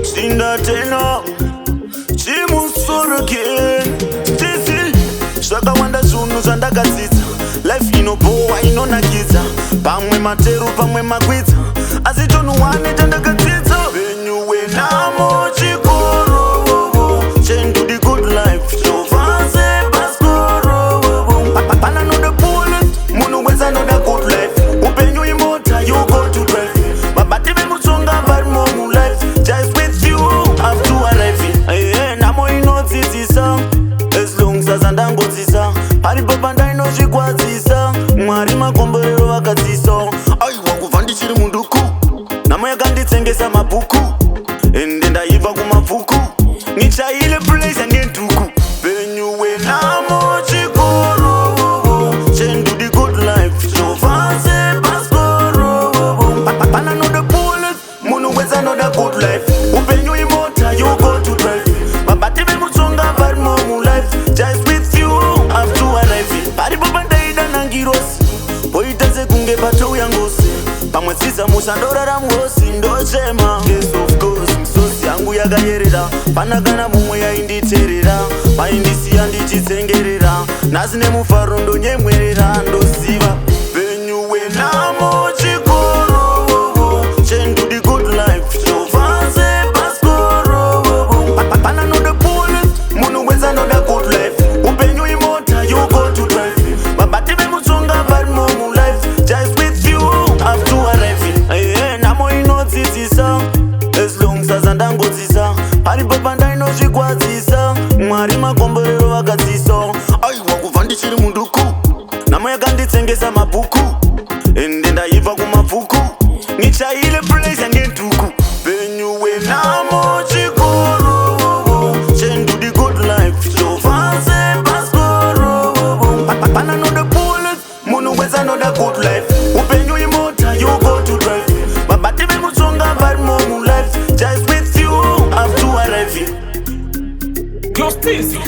Sinda tena Chimusoro again. Zvakawanda zvinhu zvandakadzidza. Life inobowa inonakidza. Pamwe materu pamwe makwidza. Asi tonhu wane tandakadzidza. Hwenhamo chikoro Change the good life. Chovanze paskoro. Pana no the bullet. Munhu wese anoda good life. Hupenyu imota you go to drive. Vabati vemutsonga vari mu life. Just with you have to arrive. Nhamo inodzidzisa. As long as andangodzisa. Paripo pandainozvikwadzisa. Mwari makomborero vakadzisa. Aiwa kubva ndichiri munduku. Nhamo yakanditsengesa mabhuku. Ende ndaibva kumabvuku. Nichaile place angenduku. Hupenyu hwenhamo chikoro. Change the good life. Chovanze paskoro. Pana no the bullet. Munhu wese anoda good life. Hupenyu imota you go to drive. Vabati vemutsonga vari mu life. Just with you have to arrive. Paripo pandaida nangirosi. Poita sekunge patouya ngosi. Pamwe tsitsa musandorara muhosi ndochema. Yes of course misosi yangu yakayerera. Pana kana mumwe yainditerera. Maindisiya ndichitsengerera. Nhasi nemufaro ndonyemwerera ndosiva. Hupenyu hwenhamo chikoro. Change the good life. Chovanze paskoro. Pana no the bullet. Munhu wese anoda good life. Hupenyu imota you go to drive. Vabati vemutsonga vari mu life. Just with you have to arrive. Nhamo inodzidzisa. As long as andangodzisa. Paripo pandainozvikwadzisa. Mwari makomborero vakadzisa. Aiwa kubva ndichiri munduku. Nhamo yakanditsengesa mabhuku. Ende ndaibva kumabvuku. Nichaile place angenduku. Hupenyu hwenhamo chikoro. Change the good life. Chovanze paskoro. Pana no the bullet. Munhu wese anoda good life. Hupenyu imota you go to drive. Vabati vemutsonga vari mu life. Just with you have to arrive. Steezy.